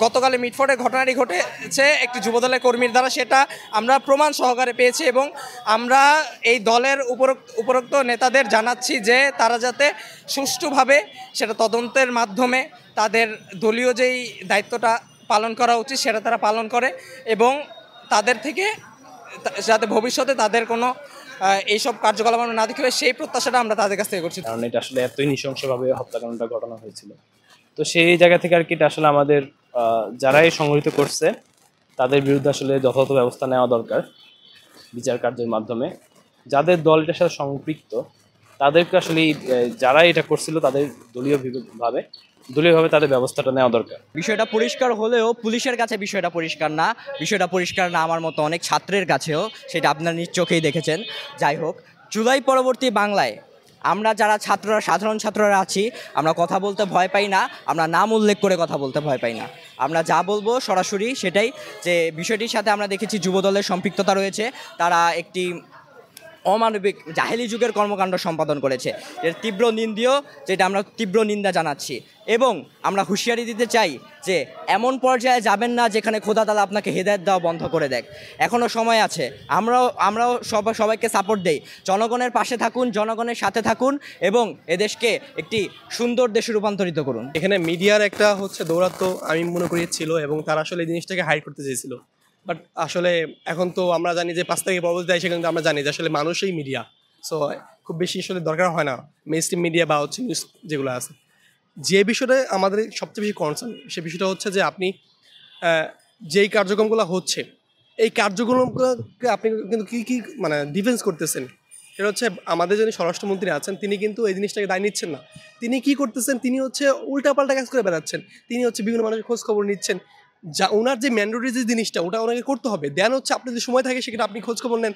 গতকালে মিটফোর্ডে ঘটনাটি ঘটেছে একটি যুবদলের কর্মীর দ্বারা, সেটা আমরা প্রমাণ সহকারে পেয়েছি এবং আমরা এই দলের উপরোক্ত নেতাদের জানাচ্ছি যে তারা যাতে সুষ্ঠুভাবে সেটা তদন্তের মাধ্যমে তাদের দলীয় যেই দায়িত্বটা পালন করা উচিত সেটা তারা পালন করে এবং তাদের থেকে যাতে ভবিষ্যতে তাদের কোনো এইসব কার্যকলাপ আমরা না দেখতে পাই সেই প্রত্যাশাটা আমরা তাদের কাছ থেকে করছি। কারণ এটা আসলে এতই নৃশংসভাবে হত্যাকাণ্ডটা ঘটানো হয়েছিল, তো সেই জায়গা থেকে আর কি এটা আসলে আমাদের যারাই সংগঠিত করছে তাদের বিরুদ্ধে আসলে যথাযথ ব্যবস্থা নেওয়া দরকার বিচার কার্যের মাধ্যমে। যাদের দল এটার সাথে সম্পৃক্ত তাদেরকে আসলে যারা এটা করছিল তাদের দলীয়ভাবে তাদের ব্যবস্থাটা নেওয়া দরকার। বিষয়টা পরিষ্কার হলেও পুলিশের কাছে বিষয়টা পরিষ্কার না আমার মতো অনেক ছাত্রের কাছেও, সেটা আপনার নিজ চোখেই দেখেছেন। যাই হোক, জুলাই পরবর্তী বাংলায় আমরা যারা সাধারণ ছাত্ররা আছি আমরা কথা বলতে ভয় পাই না, আমরা নাম উল্লেখ করে কথা বলতে ভয় পাই না। আমরা যা বলবো সরাসরি সেটাই, যে বিষয়টির সাথে আমরা দেখেছি যুবদলের সম্পৃক্ততা রয়েছে, তারা একটি অমানবিক জাহেলি যুগের কর্মকাণ্ড সম্পাদন করেছে, এর তীব্র নিন্দীয়, যেটা আমরা তীব্র নিন্দা জানাচ্ছি এবং আমরা হুঁশিয়ারি দিতে চাই যে এমন পর্যায়ে যাবেন না যেখানে খোদা তাআলা আপনাকে হেদায়েত দেওয়া বন্ধ করে দেয়। এখনও সময় আছে, আমরাও সবাইকে সাপোর্ট দেই। জনগণের পাশে থাকুন, জনগণের সাথে থাকুন এবং এদেশকে একটি সুন্দর দেশে রূপান্তরিত করুন। এখানে মিডিয়ার একটা দৌরাত্ম্য আমি মনে করি ছিল এবং তারা আসলে এই জিনিসটাকে হাইড করতে চেয়েছিল। বাট আসলে এখন তো আমরা জানি যে 5 তারিখে প্রপোজ দেয়, সেখানে আমরা জানি যে আসলে মানুষই মিডিয়া, সো খুব বেশি আসলে দরকার হয় না মেইনস্ট্রিম মিডিয়া বা নিউজ যেগুলো আছে। যে বিষয়টা আমাদের সবচেয়ে বেশি কনসার্ন সে বিষয়টা হচ্ছে যে আপনি যেই কার্যক্রমগুলো হচ্ছে এই কার্যক্রমগুলোকে আপনি কিন্তু কী ডিফেন্স করতেছেন। সেটা হচ্ছে আমাদের যিনি স্বরাষ্ট্রমন্ত্রী আছেন তিনি কিন্তু এই জিনিসটাকে দায় নিচ্ছেন না। তিনি কি করতেছেন, তিনি উল্টাপাল্টা কাজ করে বেড়াচ্ছেন। তিনি বিভিন্ন মানুষের খোঁজ খবর নিচ্ছেন, যা ওনার যে ম্যান্ডেটরি যে জিনিসটা ওটা ওনাকে করতে হবে। দেন আপনি যদি সময় থাকে সেটা আপনি খোঁজ খবর নেন।